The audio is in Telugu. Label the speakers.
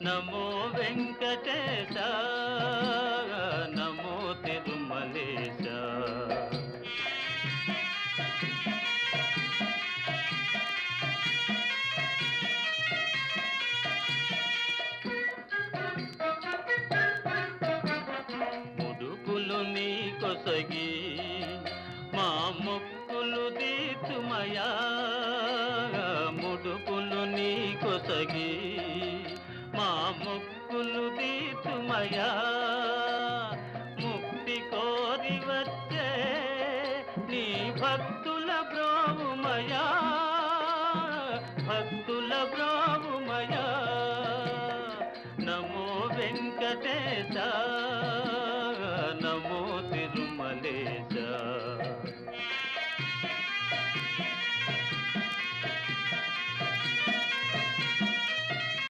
Speaker 1: నమో వెంకటేశ నమో తిరుమలేశ. ముడుపులు నీ కొసగి మా మొక్కులు తీర్చుమయా, ముడుపులు నీ కొసగి మా మొక్కులు తీర్చుమయా. ముక్తి కోరి వచ్చే నీ భక్తుల బ్రోవుమయా, భక్తుల బ్రోవుమయా. నమో వెంకటేశ